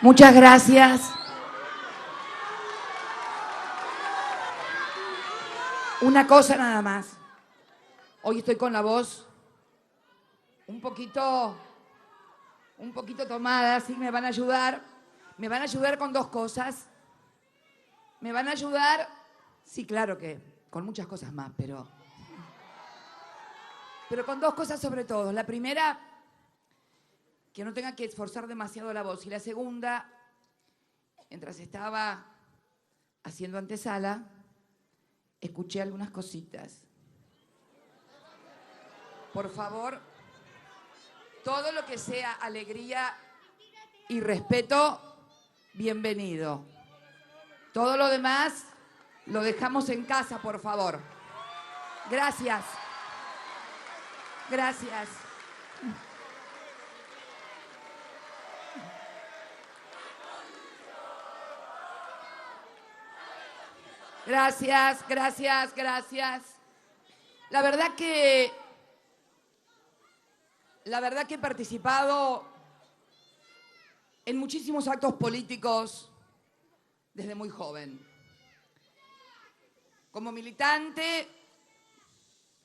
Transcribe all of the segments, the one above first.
Muchas gracias. Una cosa nada más. Hoy estoy con la voz un poquito tomada, así me van a ayudar. Me van a ayudar con dos cosas. Me van a ayudar, sí, claro que con muchas cosas más, pero con dos cosas sobre todo. La primera, que no tenga que esforzar demasiado la voz. Y la segunda, mientras estaba haciendo antesala, escuché algunas cositas. Por favor, todo lo que sea alegría y respeto, bienvenido. Todo lo demás lo dejamos en casa, por favor. Gracias. Gracias. Gracias, gracias, gracias. La verdad que he participado en muchísimos actos políticos desde muy joven. Como militante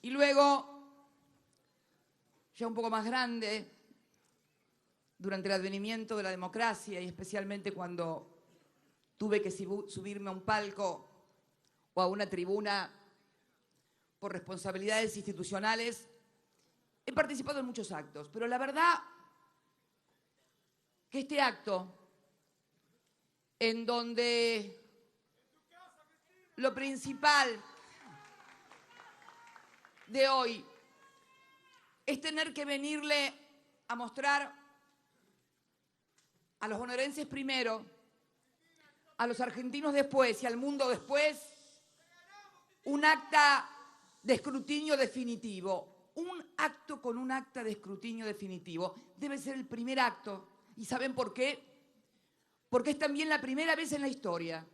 y luego, ya un poco más grande, durante el advenimiento de la democracia y especialmente cuando tuve que subirme a un palco o a una tribuna por responsabilidades institucionales, he participado en muchos actos, pero la verdad que este acto, en donde lo principal de hoy es tener que venirle a mostrar a los bonaerenses primero, a los argentinos después y al mundo después, un acta de escrutinio definitivo. Un acto con un acta de escrutinio definitivo debe ser el primer acto. ¿Y saben por qué? Porque es también la primera vez en la historia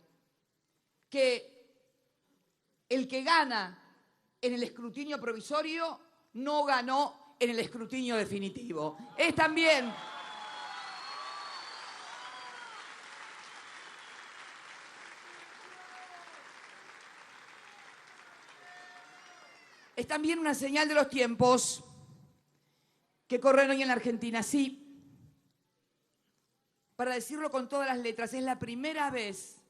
que el que gana en el escrutinio provisorio no ganó en el escrutinio definitivo. Es también una señal de los tiempos que corren hoy en la Argentina. Sí, para decirlo con todas las letras, es la primera vez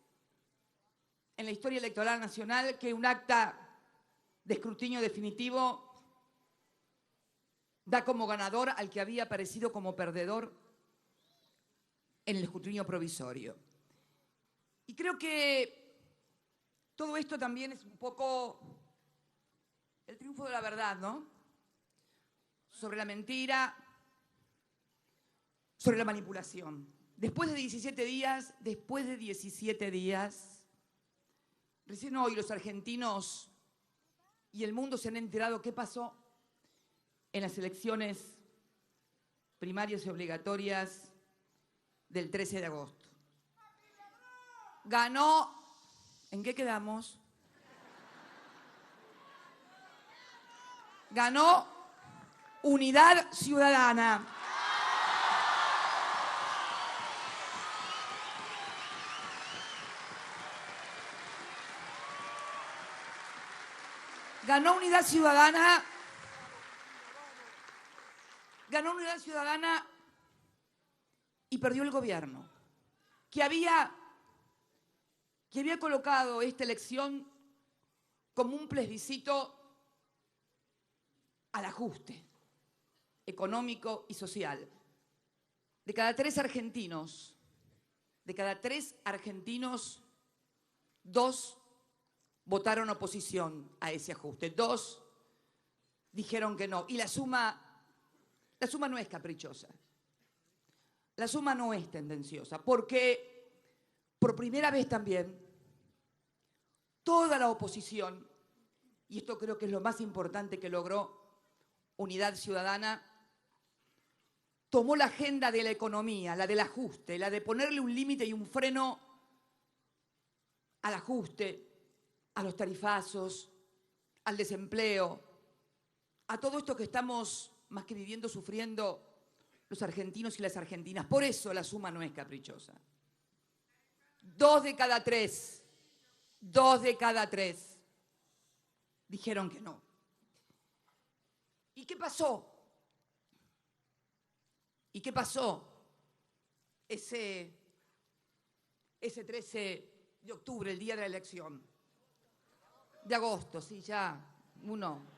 en la historia electoral nacional que un acta de escrutinio definitivo da como ganador al que había aparecido como perdedor en el escrutinio provisorio. Y creo que todo esto también es un poco el triunfo de la verdad, ¿no? Sobre la mentira, sobre la manipulación. Después de 17 días, recién hoy los argentinos y el mundo se han enterado qué pasó en las elecciones primarias y obligatorias del 13 de agosto. Ganó, ¿en qué quedamos? Ganó Unidad Ciudadana. Ganó Unidad Ciudadana y perdió el gobierno, que había colocado esta elección como un plebiscito al ajuste económico y social. De cada tres argentinos, 2 votaron oposición a ese ajuste. 2 dijeron que no. Y la suma no es caprichosa. La suma no es tendenciosa, porque por primera vez también toda la oposición, y esto creo que es lo más importante que logró Unidad Ciudadana, tomó la agenda de la economía, la del ajuste, la de ponerle un límite y un freno al ajuste, a los tarifazos, al desempleo, a todo esto que estamos más que viviendo, sufriendo los argentinos y las argentinas. Por eso la suma no es caprichosa. 2 de cada 3 dijeron que no. ¿Y qué pasó? ¿Y qué pasó ese 13 de octubre, el día de la elección? De agosto, sí, ya no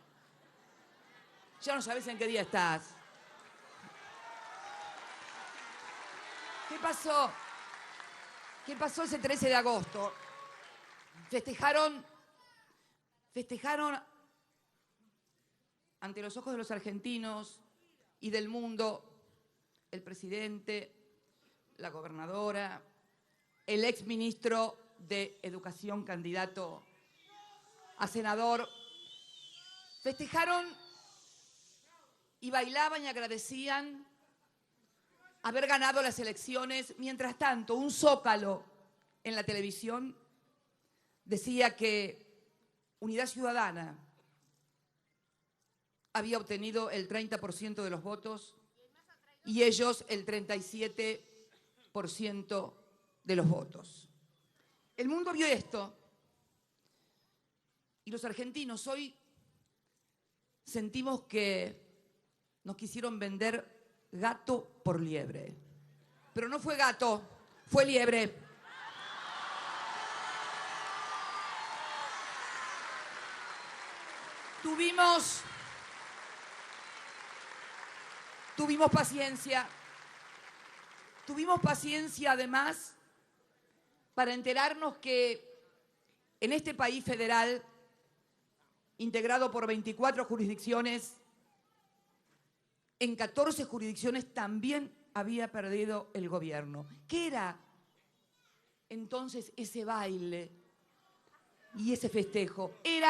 sabes en qué día estás. ¿Qué pasó? ¿Qué pasó ese 13 de agosto? Festejaron ante los ojos de los argentinos y del mundo el presidente, la gobernadora, el exministro de Educación, candidato a senador. Festejaron y bailaban y agradecían haber ganado las elecciones. Mientras tanto, un zócalo en la televisión decía que Unidad Ciudadana había obtenido el 30% de los votos y ellos el 37% de los votos. El mundo vio esto y los argentinos hoy sentimos que nos quisieron vender gato por liebre. Pero no fue gato, fue liebre. Tuvimos paciencia. Tuvimos paciencia además para enterarnos que en este país federal, integrado por 24 jurisdicciones, en 14 jurisdicciones también había perdido el gobierno. ¿Qué era entonces ese baile y ese festejo? Es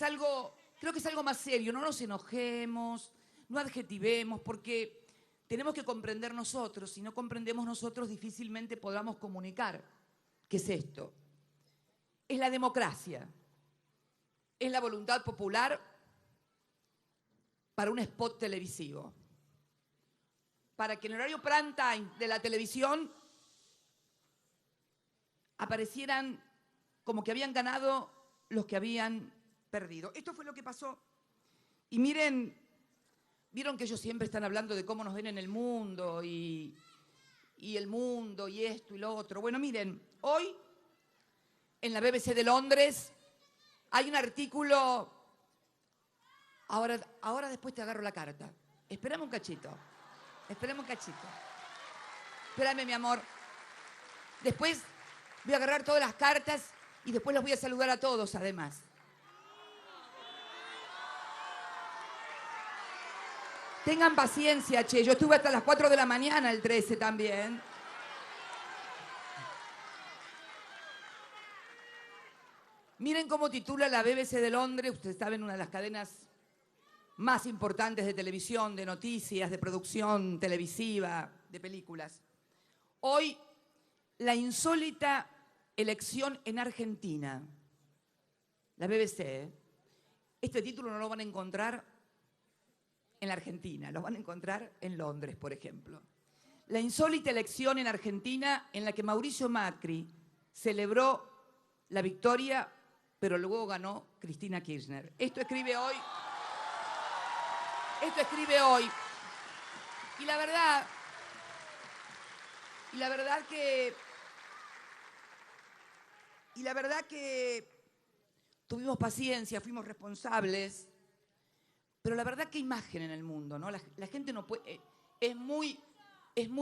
algo, creo que es algo más serio. No nos enojemos, no adjetivemos, porque tenemos que comprender nosotros. Si no comprendemos nosotros, difícilmente podamos comunicar. ¿Qué es esto? Es la democracia. Es la voluntad popular para un spot televisivo. Para que en el horario prime time de la televisión aparecieran como que habían ganado los que habían perdido. Esto fue lo que pasó. Y vieron que ellos siempre están hablando de cómo nos ven en el mundo y el mundo y esto y lo otro. Bueno, miren, hoy en la BBC de Londres hay un artículo. Ahora después te agarro la carta. Espérame un cachito. Espérame, mi amor. Después voy a agarrar todas las cartas y después los voy a saludar a todos, además. Tengan paciencia, che. Yo estuve hasta las 4 de la mañana el 13 también. Miren cómo titula la BBC de Londres. Ustedes saben, una de las cadenas más importantes de televisión, de noticias, de producción televisiva, de películas. Hoy, la insólita elección en Argentina. La BBC, ¿eh? Este título no lo van a encontrar en la Argentina, lo van a encontrar en Londres, por ejemplo. La insólita elección en Argentina en la que Mauricio Macri celebró la victoria, pero luego ganó Cristina Kirchner. Esto escribe hoy. Y la verdad que tuvimos paciencia, fuimos responsables, pero la verdad que imagen en el mundo, ¿no? La gente no puede, es muy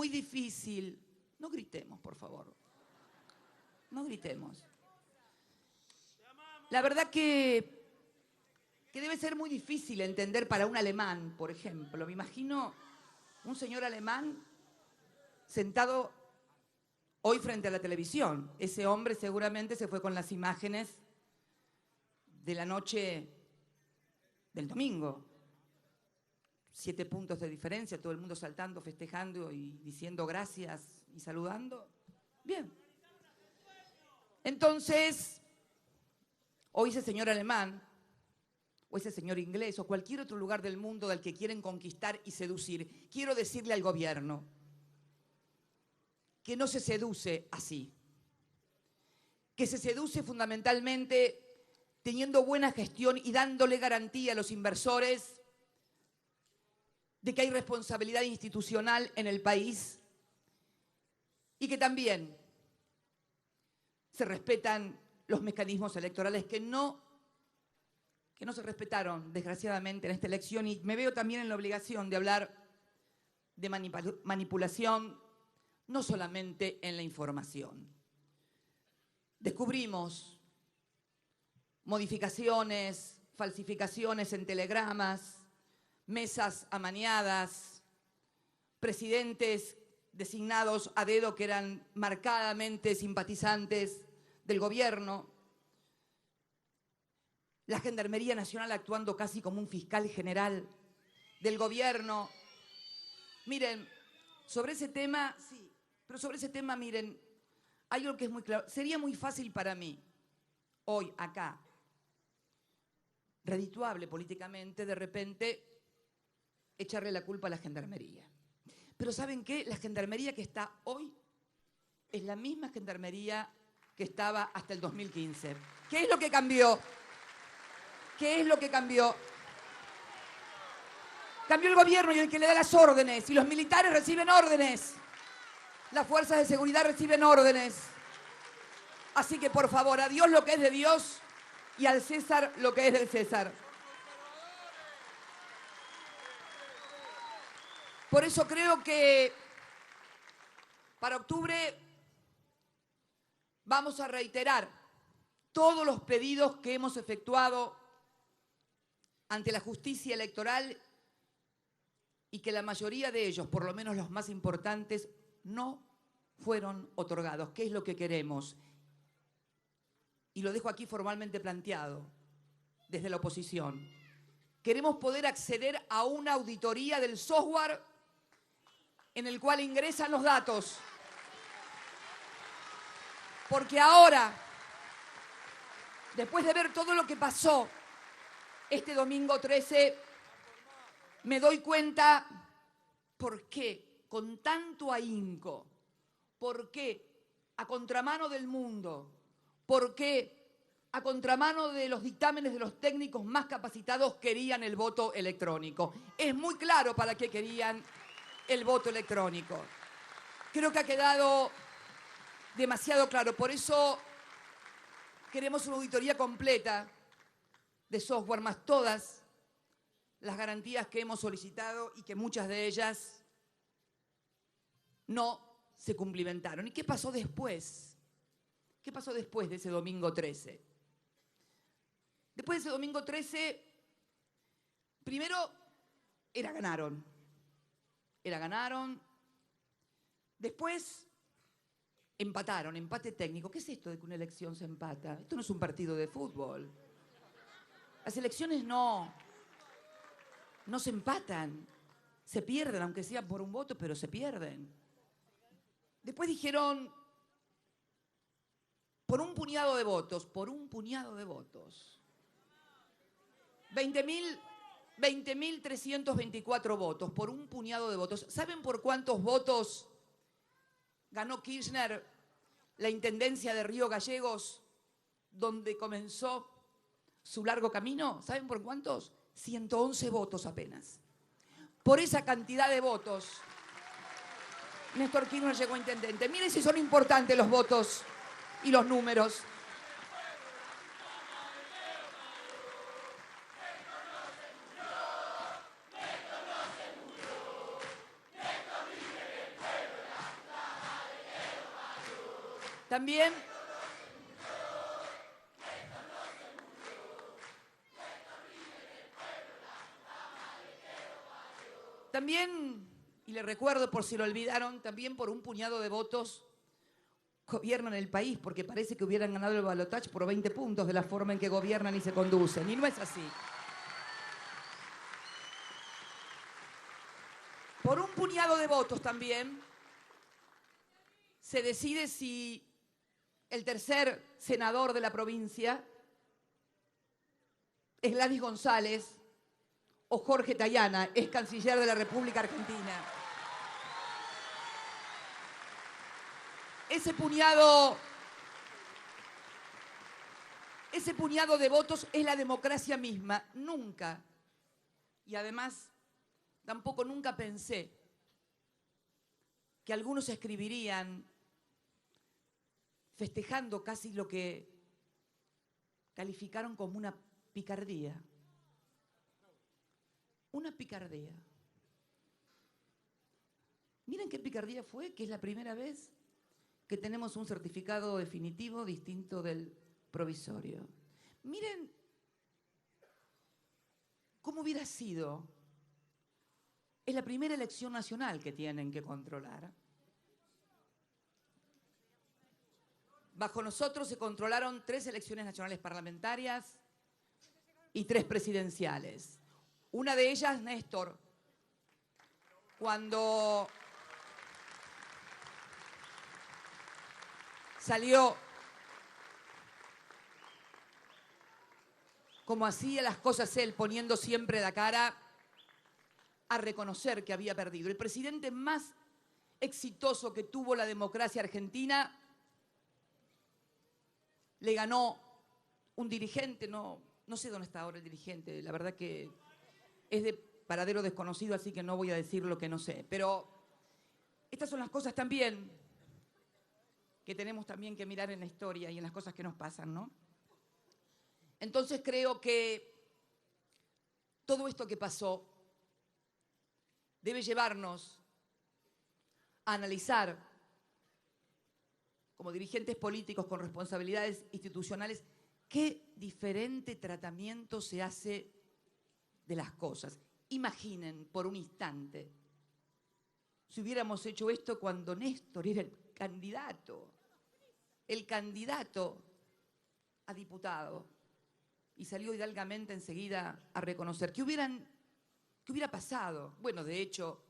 difícil. No gritemos, por favor. No gritemos. La verdad que debe ser muy difícil entender para un alemán, por ejemplo. Me imagino un señor alemán sentado hoy frente a la televisión. Ese hombre seguramente se fue con las imágenes de la noche del domingo. 7 puntos de diferencia, todo el mundo saltando, festejando y diciendo gracias y saludando. Bien. Entonces, hoy ese señor alemán, o ese señor inglés, o cualquier otro lugar del mundo del que quieren conquistar y seducir, quiero decirle al gobierno que no se seduce así, que se seduce fundamentalmente teniendo buena gestión y dándole garantía a los inversores de que hay responsabilidad institucional en el país y que también se respetan los mecanismos electorales que no se respetaron, desgraciadamente, en esta elección. Y me veo también en la obligación de hablar de manipulación, no solamente en la información. Descubrimos modificaciones, falsificaciones en telegramas, mesas amañadas, presidentes designados a dedo que eran marcadamente simpatizantes del gobierno, la Gendarmería Nacional actuando casi como un fiscal general del gobierno. Miren, sobre ese tema, sí, pero sobre ese tema, miren, hay algo que es muy claro. Sería muy fácil para mí, hoy, acá, redituable políticamente, de repente, echarle la culpa a la Gendarmería. Pero ¿saben qué? La Gendarmería que está hoy es la misma Gendarmería que estaba hasta el 2015. ¿Qué es lo que cambió? ¿Qué es lo que cambió? Cambió el gobierno y el que le da las órdenes. Y los militares reciben órdenes. Las fuerzas de seguridad reciben órdenes. Así que, por favor, a Dios lo que es de Dios y al César lo que es del César. Por eso creo que para octubre vamos a reiterar todos los pedidos que hemos efectuado ante la justicia electoral y que la mayoría de ellos, por lo menos los más importantes, no fueron otorgados. ¿Qué es lo que queremos? Y lo dejo aquí formalmente planteado desde la oposición. Queremos poder acceder a una auditoría del software en el cual ingresan los datos. Porque ahora, después de ver todo lo que pasó este domingo 13, me doy cuenta por qué con tanto ahínco, por qué a contramano del mundo, por qué a contramano de los dictámenes de los técnicos más capacitados querían el voto electrónico. Es muy claro para qué querían el voto electrónico. Creo que ha quedado demasiado claro. Por eso queremos una auditoría completa de software, más todas las garantías que hemos solicitado y que muchas de ellas no se cumplimentaron. ¿Y qué pasó después? ¿Qué pasó después de ese domingo 13? Después de ese domingo 13, primero ganaron. Después empataron, empate técnico. ¿Qué es esto de que una elección se empata? Esto no es un partido de fútbol. Las elecciones no se empatan, se pierden, aunque sea por un voto, pero se pierden. Después dijeron, por un puñado de votos, 20.324 votos, por un puñado de votos. ¿Saben por cuántos votos ganó Kirchner la intendencia de Río Gallegos, donde comenzó su largo camino? ¿Saben por cuántos? 111 votos apenas. Por esa cantidad de votos, Néstor Kirchner llegó a intendente. Miren si son importantes los votos y los números. También, y le recuerdo por si lo olvidaron, también por un puñado de votos gobiernan el país, porque parece que hubieran ganado el balotaje por 20 puntos de la forma en que gobiernan y se conducen. Y no es así. Por un puñado de votos también se decide si el tercer senador de la provincia es Gladys González o Jorge Tayana, es canciller de la República Argentina. Ese puñado de votos es la democracia misma. Nunca, y además tampoco nunca pensé que algunos escribirían festejando casi lo que calificaron como una picardía. Una picardía. Miren qué picardía fue, que es la primera vez que tenemos un certificado definitivo distinto del provisorio. Miren cómo hubiera sido. Es la primera elección nacional que tienen que controlar. Bajo nosotros se controlaron 3 elecciones nacionales parlamentarias y 3 presidenciales. Una de ellas, Néstor, cuando salió, como hacía las cosas él, poniendo siempre la cara, a reconocer que había perdido. El presidente más exitoso que tuvo la democracia argentina le ganó un dirigente, no sé dónde está ahora el dirigente, la verdad que es de paradero desconocido, así que no voy a decir lo que no sé. Pero estas son las cosas también que tenemos también que mirar en la historia y en las cosas que nos pasan, ¿no? Entonces creo que todo esto que pasó debe llevarnos a analizar, como dirigentes políticos con responsabilidades institucionales, qué diferente tratamiento se hace de las cosas. Imaginen por un instante si hubiéramos hecho esto cuando Néstor era el candidato a diputado, y salió hidalgamente enseguida a reconocer. ¿Qué hubiera pasado? Bueno, de hecho,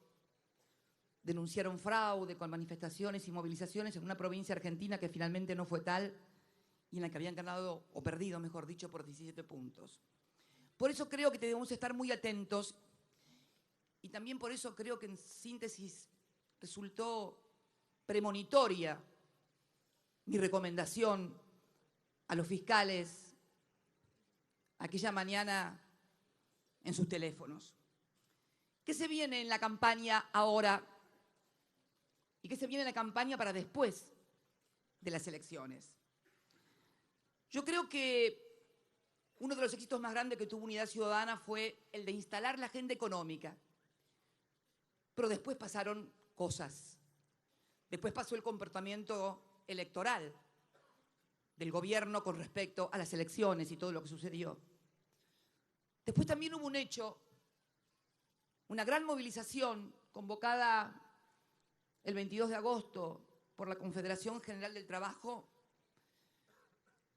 denunciaron fraude con manifestaciones y movilizaciones en una provincia argentina que finalmente no fue tal y en la que habían ganado, o perdido, mejor dicho, por 17 puntos. Por eso creo que debemos estar muy atentos y también por eso creo que en síntesis resultó premonitoria mi recomendación a los fiscales aquella mañana en sus teléfonos. ¿Qué se viene en la campaña ahora? ¿Y qué se viene en la campaña para después de las elecciones? Yo creo que uno de los éxitos más grandes que tuvo Unidad Ciudadana fue el de instalar la agenda económica. Pero después pasaron cosas. Después pasó el comportamiento electoral del gobierno con respecto a las elecciones y todo lo que sucedió. Después también hubo un hecho, una gran movilización convocada el 22 de agosto por la Confederación General del Trabajo,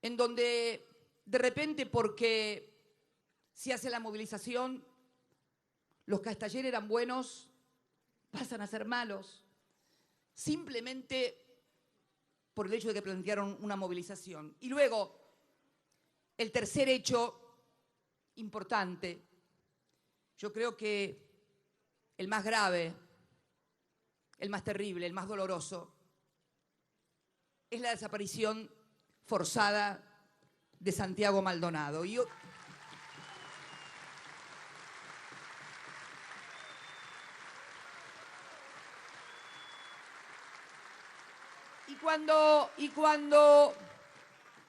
en donde de repente, porque se hace la movilización, los que hasta ayer eran buenos pasan a ser malos, simplemente por el hecho de que plantearon una movilización. Y luego, el tercer hecho importante, yo creo que el más grave, el más terrible, el más doloroso, es la desaparición forzada de Santiago Maldonado. Y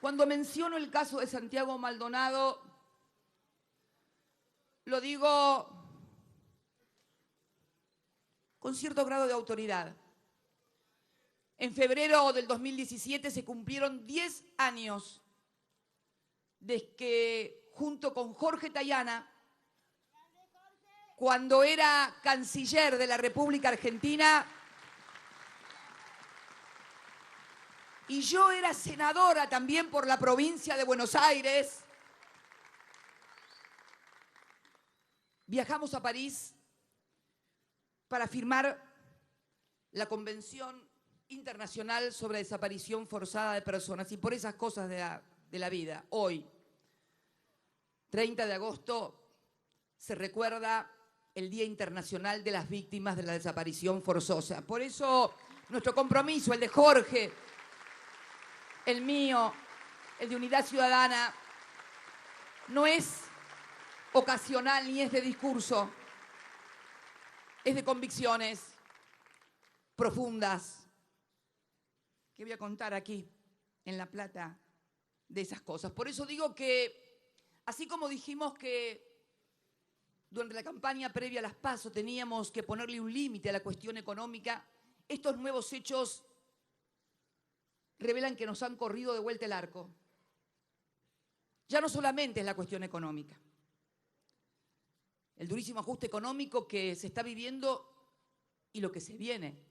cuando menciono el caso de Santiago Maldonado, lo digo con cierto grado de autoridad. En febrero del 2017 se cumplieron 10 años desde que, junto con Jorge Tayana, cuando era canciller de la República Argentina, y yo era senadora también por la provincia de Buenos Aires, viajamos a París para firmar la Convención Internacional sobre Desaparición Forzada de Personas. Y por esas cosas de la vida, hoy, 30 de agosto se recuerda el Día Internacional de las Víctimas de la Desaparición Forzosa. Por eso nuestro compromiso, el de Jorge, el mío, el de Unidad Ciudadana, no es ocasional ni es de discurso, es de convicciones profundas que voy a contar aquí en La Plata de esas cosas. Por eso digo que, así como dijimos que durante la campaña previa a las PASO teníamos que ponerle un límite a la cuestión económica, estos nuevos hechos revelan que nos han corrido de vuelta el arco. Ya no solamente es la cuestión económica. El durísimo ajuste económico que se está viviendo y lo que se viene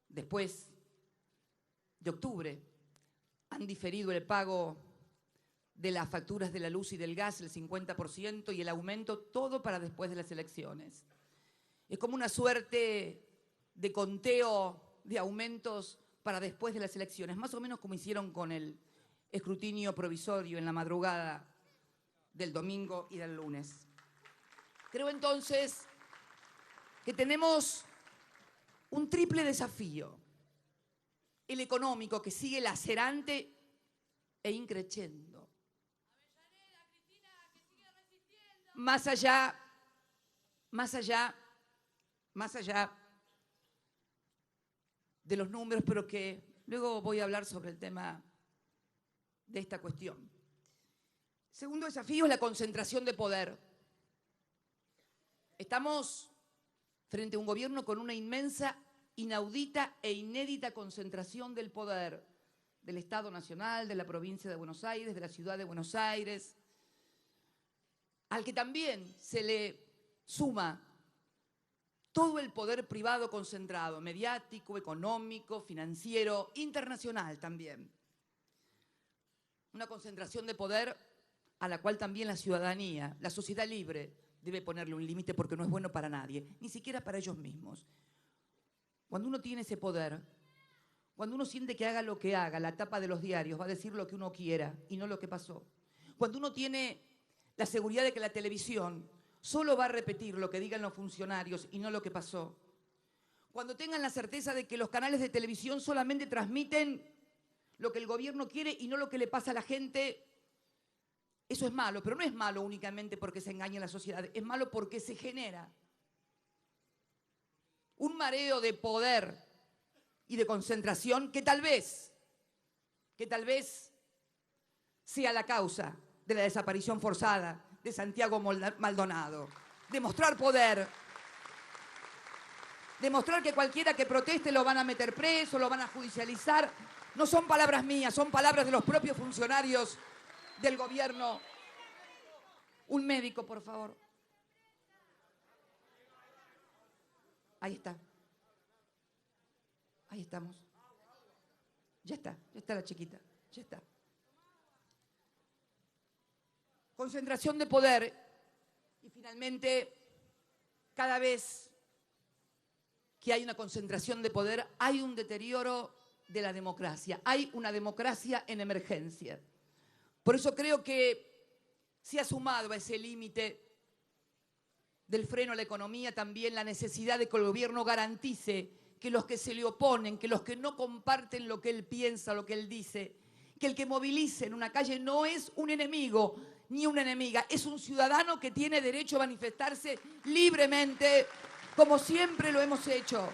después de octubre. Han diferido el pago de las facturas de la luz y del gas, el 50%, y el aumento, todo para después de las elecciones. Es como una suerte de conteo de aumentos para después de las elecciones, más o menos como hicieron con el escrutinio provisorio en la madrugada del domingo y del lunes. Creo entonces que tenemos un triple desafío. El económico, que sigue lacerante e increciendo. Más allá de los números, pero que luego voy a hablar sobre el tema de esta cuestión. Segundo desafío es la concentración de poder. Estamos frente a un gobierno con una inmensa, inaudita e inédita concentración del poder del Estado Nacional, de la provincia de Buenos Aires, de la ciudad de Buenos Aires, al que también se le suma todo el poder privado concentrado, mediático, económico, financiero, internacional también. Una concentración de poder a la cual también la ciudadanía, la sociedad libre, debe ponerle un límite porque no es bueno para nadie, ni siquiera para ellos mismos. Cuando uno tiene ese poder, cuando uno siente que haga lo que haga, la tapa de los diarios va a decir lo que uno quiera y no lo que pasó. Cuando uno tiene la seguridad de que la televisión solo va a repetir lo que digan los funcionarios y no lo que pasó. Cuando tengan la certeza de que los canales de televisión solamente transmiten lo que el gobierno quiere y no lo que le pasa a la gente, eso es malo, pero no es malo únicamente porque se engaña a la sociedad, es malo porque se genera un mareo de poder y de concentración que tal vez sea la causa de la desaparición forzada de Santiago Maldonado. Demostrar poder, demostrar que cualquiera que proteste lo van a meter preso, lo van a judicializar, no son palabras mías, son palabras de los propios funcionarios del gobierno. Un médico, por favor. Ahí está. Ahí estamos. Ya está la chiquita, ya está. Concentración de poder y finalmente, cada vez que hay una concentración de poder, hay un deterioro de la democracia, hay una democracia en emergencia. Por eso creo que se ha sumado a ese límite del freno a la economía también la necesidad de que el gobierno garantice que los que se le oponen, que los que no comparten lo que él piensa, lo que él dice, que el que movilice en una calle no es un enemigo ni una enemiga, es un ciudadano que tiene derecho a manifestarse libremente, como siempre lo hemos hecho.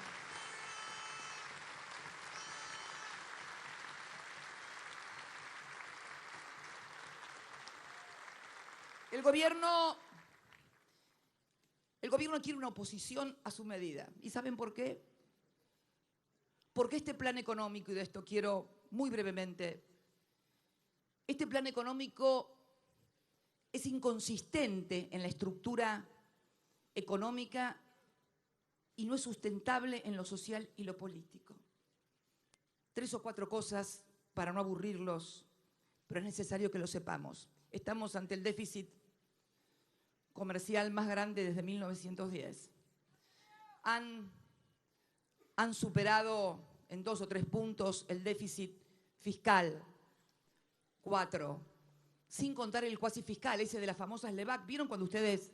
El gobierno quiere una oposición a su medida. ¿Y saben por qué? Porque este plan económico, y de esto quiero muy brevemente, este plan económico es inconsistente en la estructura económica y no es sustentable en lo social y lo político. 3 o 4 cosas para no aburrirlos, pero es necesario que lo sepamos. Estamos ante el déficit comercial más grande desde 1910. Han superado en 2 o 3 puntos el déficit fiscal, 4. sin contar el cuasi fiscal, ese de las famosas LEVAC. ¿Vieron cuando ustedes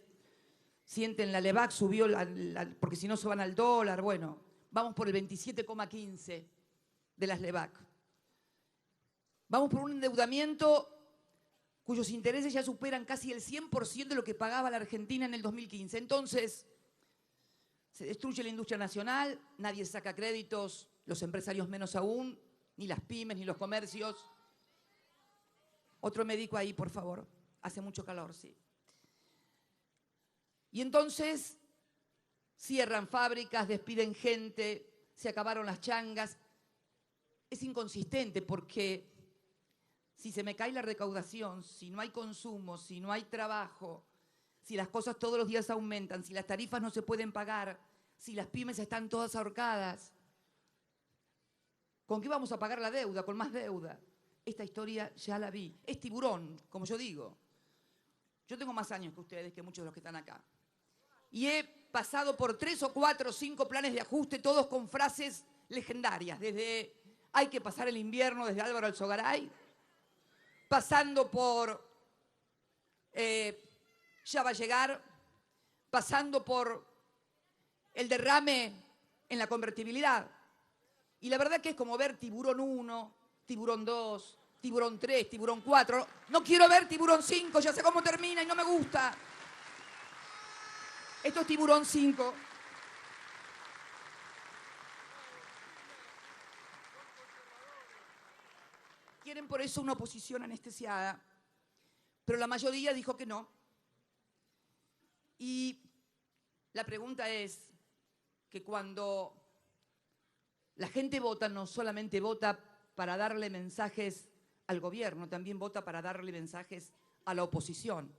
sienten la LEVAC subió, porque si no se van al dólar? Bueno, vamos por el 27,15 de las LEVAC. Vamos por un endeudamiento cuyos intereses ya superan casi el 100% de lo que pagaba la Argentina en el 2015. Entonces, se destruye la industria nacional, nadie saca créditos, los empresarios menos aún, ni las pymes, ni los comercios. Otro médico ahí, por favor. Hace mucho calor, sí. Y entonces cierran fábricas, despiden gente, se acabaron las changas. Es inconsistente porque si se me cae la recaudación, si no hay consumo, si no hay trabajo, si las cosas todos los días aumentan, si las tarifas no se pueden pagar, si las pymes están todas ahorcadas, ¿con qué vamos a pagar la deuda? Con más deuda. Esta historia ya la vi. Es tiburón, como yo digo. Yo tengo más años que ustedes, que muchos de los que están acá. Y he pasado por 3 o 4 o 5 planes de ajuste, todos con frases legendarias. Desde hay que pasar el invierno, desde Álvaro Alzogaray, pasando por ya va a llegar, pasando por el derrame en la convertibilidad. Y la verdad que es como ver Tiburón 1, Tiburón 2, Tiburón 3, Tiburón 4. No quiero ver Tiburón 5, ya sé cómo termina y no me gusta. Esto es Tiburón 5. Quieren por eso una oposición anestesiada, pero la mayoría dijo que no. Y la pregunta es que cuando la gente vota, no solamente vota para darle mensajes al gobierno, también vota para darle mensajes a la oposición.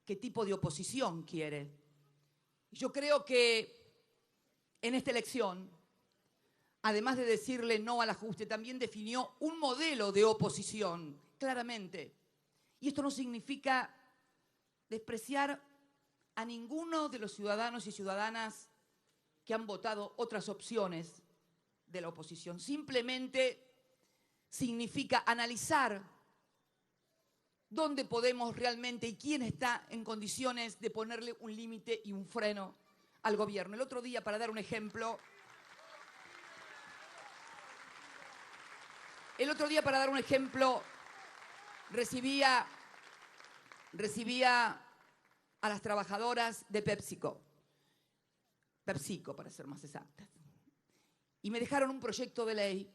¿Qué tipo de oposición quiere? Yo creo que en esta elección, además de decirle no al ajuste, también definió un modelo de oposición, claramente. Y esto no significa despreciar a ninguno de los ciudadanos y ciudadanas que han votado otras opciones de la oposición. Simplemente significa analizar dónde podemos realmente y quién está en condiciones de ponerle un límite y un freno al gobierno. El otro día, para dar un ejemplo, recibía a las trabajadoras de PepsiCo para ser más exactas, y me dejaron un proyecto de ley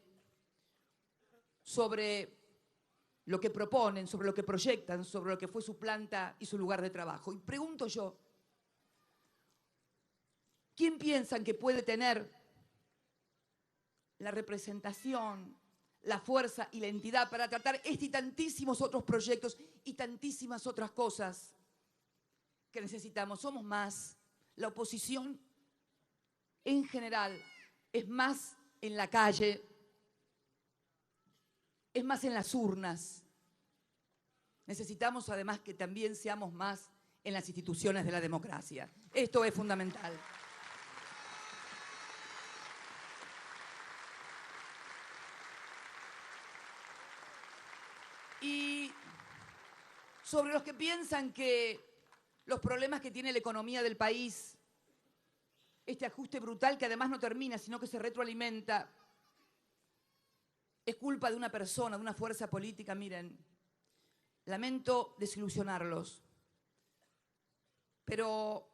sobre lo que proponen, sobre lo que proyectan, sobre lo que fue su planta y su lugar de trabajo. Y pregunto yo, ¿quién piensan que puede tener la representación, la fuerza y la entidad para tratar este y tantísimos otros proyectos y tantísimas otras cosas que necesitamos? Somos más. La oposición en general es más en la calle, es más en las urnas. Necesitamos además que también seamos más en las instituciones de la democracia. Esto es fundamental. Y sobre los que piensan que los problemas que tiene la economía del país, este ajuste brutal que además no termina, sino que se retroalimenta, es culpa de una persona, de una fuerza política, miren, lamento desilusionarlos, pero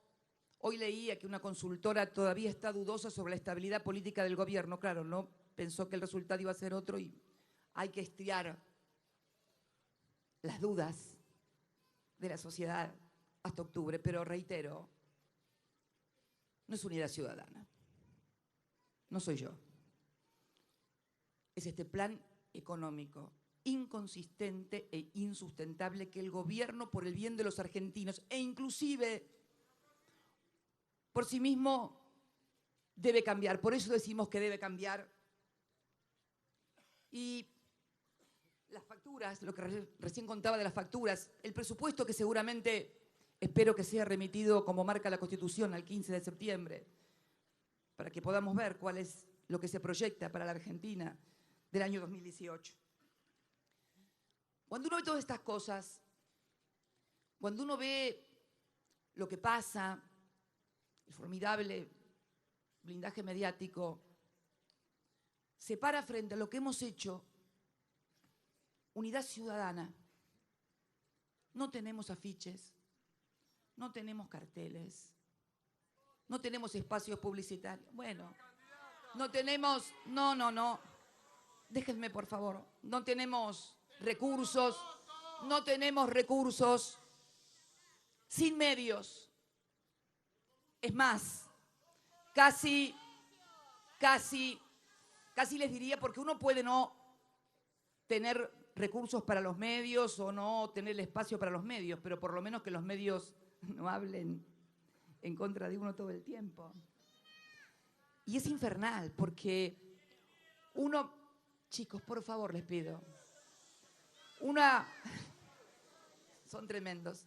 hoy leía que una consultora todavía está dudosa sobre la estabilidad política del gobierno. Claro, no pensó que el resultado iba a ser otro y hay que estriar las dudas de la sociedad hasta octubre, pero reitero, no es Unidad Ciudadana, no soy yo. Es este plan económico inconsistente e insustentable que el gobierno, por el bien de los argentinos e inclusive por sí mismo, debe cambiar. Por eso decimos que debe cambiar. Y las facturas, lo que recién contaba de las facturas, el presupuesto que seguramente espero que sea remitido como marca la Constitución al 15 de septiembre, para que podamos ver cuál es lo que se proyecta para la Argentina del año 2018. Cuando uno ve todas estas cosas, cuando uno ve lo que pasa, el formidable blindaje mediático, se para frente a lo que hemos hecho, Unidad Ciudadana. No tenemos afiches, no tenemos carteles, no tenemos espacios publicitarios. Bueno, no tenemos, no. Déjenme, por favor. No tenemos recursos, sin medios. Es más, casi les diría, porque uno puede no tener recursos para los medios o no tener el espacio para los medios, pero por lo menos que los medios no hablen en contra de uno todo el tiempo. Y es infernal, porque uno, chicos, por favor, les pido, son tremendos,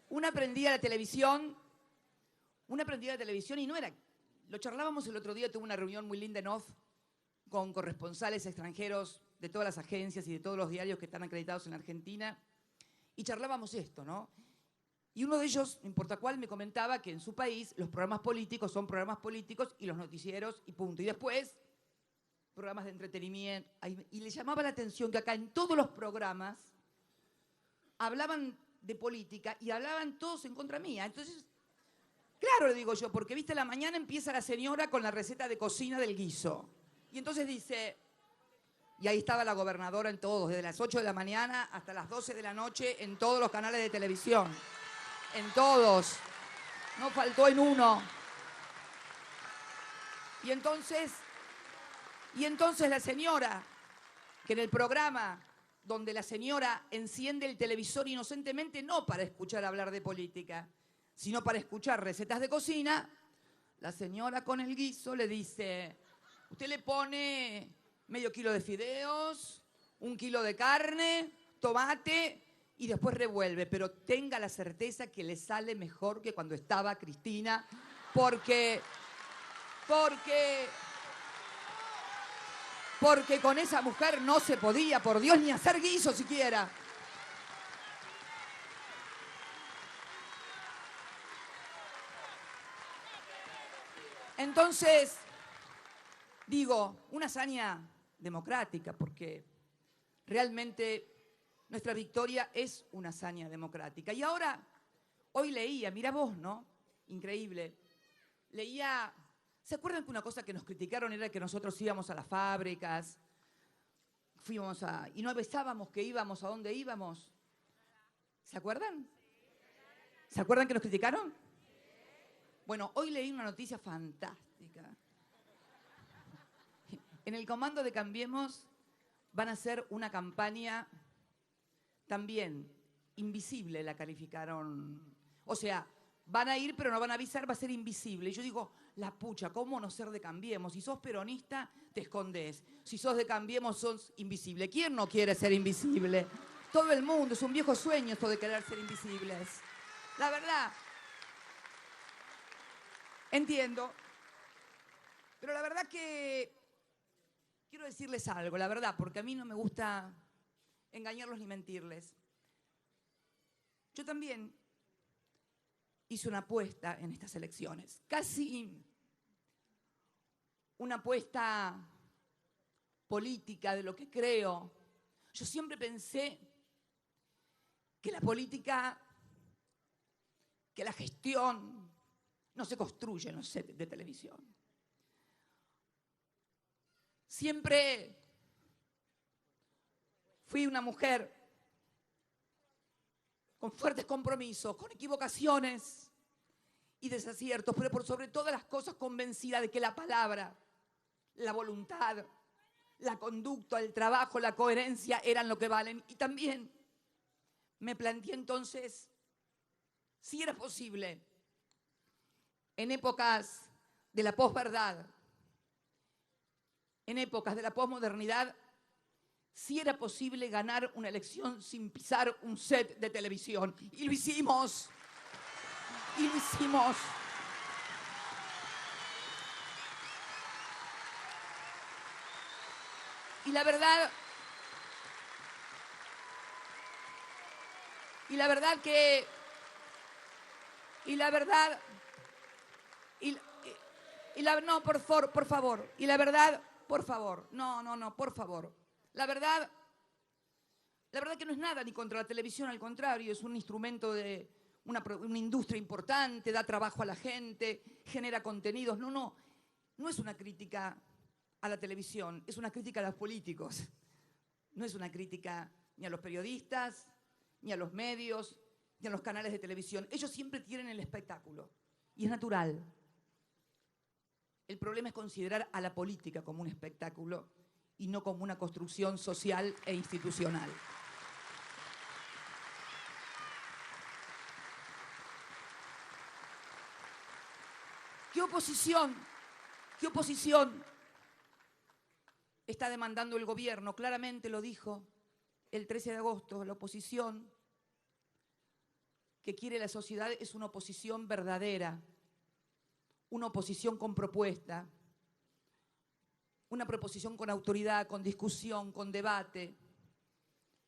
una prendía la televisión y no era, lo charlábamos el otro día, tuve una reunión muy linda en off con corresponsales extranjeros de todas las agencias y de todos los diarios que están acreditados en Argentina, y charlábamos esto, ¿no? Y uno de ellos, no importa cuál, me comentaba que en su país los programas políticos son programas políticos y los noticieros y punto. Y después, programas de entretenimiento. Y le llamaba la atención que acá en todos los programas hablaban de política y hablaban todos en contra mía. Entonces, claro, le digo yo, porque viste, a la mañana empieza la señora con la receta de cocina del guiso. Y entonces dice, y ahí estaba la gobernadora en todos, desde las 8 de la mañana hasta las 12 de la noche en todos los canales de televisión. En todos. No faltó en uno. Y entonces la señora, que en el programa donde la señora enciende el televisor inocentemente, no para escuchar hablar de política, sino para escuchar recetas de cocina, la señora con el guiso le dice, usted le pone medio kilo de fideos, 1 kilo de carne, tomate y después revuelve, pero tenga la certeza que le sale mejor que cuando estaba Cristina, porque con esa mujer no se podía, por Dios, ni hacer guiso siquiera. Entonces, digo, una hazaña democrática, porque realmente nuestra victoria es una hazaña democrática. Y ahora, hoy leía, mira vos, ¿no? Increíble. Leía, ¿se acuerdan que una cosa que nos criticaron era que nosotros íbamos a las fábricas, y no avisábamos que íbamos, a dónde íbamos? ¿Se acuerdan? ¿Se acuerdan que nos criticaron? Bueno, hoy leí una noticia fantástica. En el Comando de Cambiemos van a hacer una campaña también invisible, la calificaron. O sea, van a ir pero no van a avisar, va a ser invisible. Y yo digo, la pucha, ¿cómo no ser de Cambiemos? Si sos peronista, te escondés. Si sos de Cambiemos, sos invisible. ¿Quién no quiere ser invisible? Todo el mundo, es un viejo sueño esto de querer ser invisibles. La verdad, entiendo, pero la verdad que quiero decirles algo, la verdad, porque a mí no me gusta engañarlos ni mentirles. Yo también hice una apuesta en estas elecciones, casi una apuesta política de lo que creo. Yo siempre pensé que la política, que la gestión no se construye en los sets de televisión. Siempre fui una mujer con fuertes compromisos, con equivocaciones y desaciertos, pero por sobre todas las cosas convencida de que la palabra, la voluntad, la conducta, el trabajo, la coherencia eran lo que valen. Y también me planteé entonces si era posible, en épocas de la posverdad, en épocas de la posmodernidad, si era posible ganar una elección sin pisar un set de televisión. Y lo hicimos. Y lo hicimos. Y la verdad Y la verdad que... Y la verdad... no, por favor. Y la verdad, por favor. No, por favor. La verdad que no es nada ni contra la televisión, al contrario, es un instrumento de una industria importante, da trabajo a la gente, genera contenidos. No es una crítica a la televisión, es una crítica a los políticos. No es una crítica ni a los periodistas, ni a los medios, ni a los canales de televisión. Ellos siempre tienen el espectáculo y es natural. El problema es considerar a la política como un espectáculo y no como una construcción social e institucional. ¿Qué oposición está demandando el gobierno? Claramente lo dijo el 13 de agosto. La oposición que quiere la sociedad es una oposición verdadera, una oposición con propuesta, una proposición con autoridad, con discusión, con debate.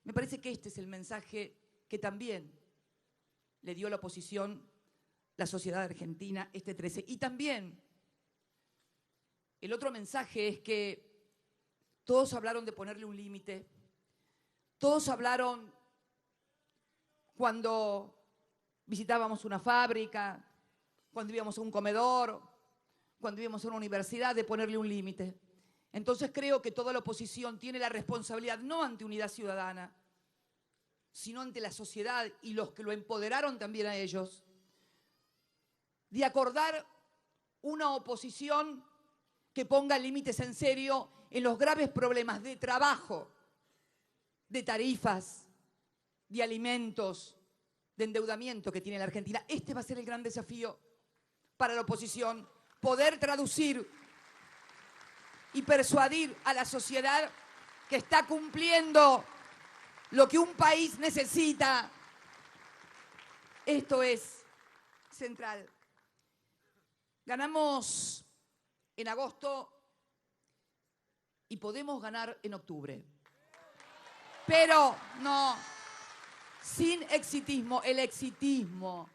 Me parece que este es el mensaje que también le dio la oposición la sociedad argentina este 13. Y también el otro mensaje es que todos hablaron de ponerle un límite, todos hablaron cuando visitábamos una fábrica, cuando íbamos a un comedor, cuando íbamos a una universidad, de ponerle un límite. Entonces creo que toda la oposición tiene la responsabilidad, no ante Unidad Ciudadana, sino ante la sociedad y los que lo empoderaron también a ellos, de acordar una oposición que ponga límites en serio en los graves problemas de trabajo, de tarifas, de alimentos, de endeudamiento que tiene la Argentina. Este va a ser el gran desafío para la oposición, poder traducir y persuadir a la sociedad que está cumpliendo lo que un país necesita. Esto es central. Ganamos en agosto y podemos ganar en octubre. Pero no, sin exitismo. El exitismo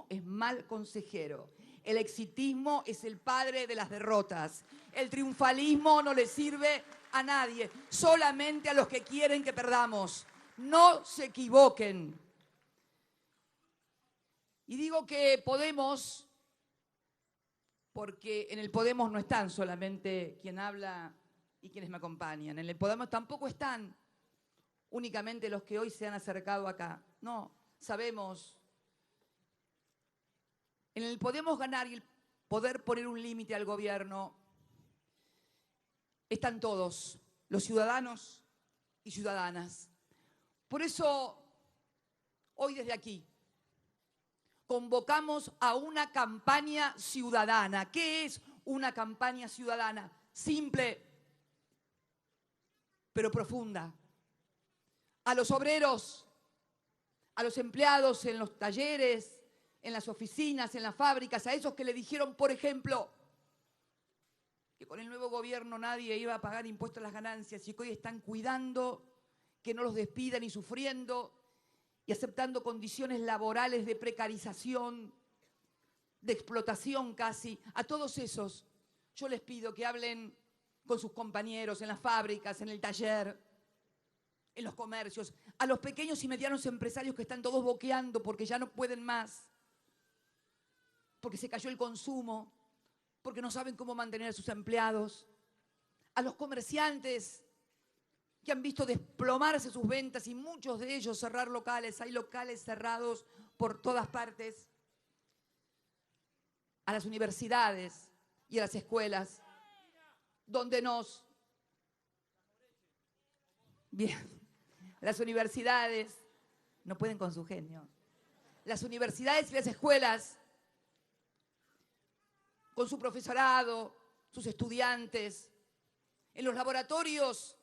es mal consejero. El exitismo es el padre de las derrotas. El triunfalismo no le sirve a nadie, solamente a los que quieren que perdamos. No se equivoquen. Y digo que Podemos, porque en el Podemos no están solamente quien habla y quienes me acompañan. En el Podemos tampoco están únicamente los que hoy se han acercado acá. No, sabemos. En el Podemos ganar y el poder poner un límite al gobierno están todos, los ciudadanos y ciudadanas. Por eso, hoy desde aquí, convocamos a una campaña ciudadana. ¿Qué es una campaña ciudadana? Simple, pero profunda. A los obreros, a los empleados en los talleres, en las oficinas, en las fábricas, a esos que le dijeron, por ejemplo, que con el nuevo gobierno nadie iba a pagar impuestos a las ganancias y que hoy están cuidando que no los despidan y sufriendo y aceptando condiciones laborales de precarización, de explotación casi. A todos esos yo les pido que hablen con sus compañeros en las fábricas, en el taller, en los comercios, a los pequeños y medianos empresarios que están todos boqueando porque ya no pueden más, porque se cayó el consumo, porque no saben cómo mantener a sus empleados, a los comerciantes que han visto desplomarse sus ventas y muchos de ellos cerrar locales. Hay locales cerrados por todas partes. A las universidades y a las escuelas, donde Bien, las universidades no pueden con su genio. Las universidades y las escuelas, con su profesorado, sus estudiantes, en los laboratorios,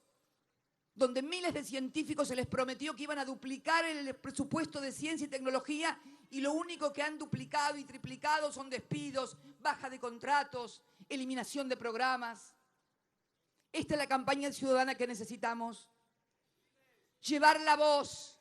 donde miles de científicos se les prometió que iban a duplicar el presupuesto de ciencia y tecnología y lo único que han duplicado y triplicado son despidos, baja de contratos, eliminación de programas. Esta es la campaña ciudadana que necesitamos. Llevar la voz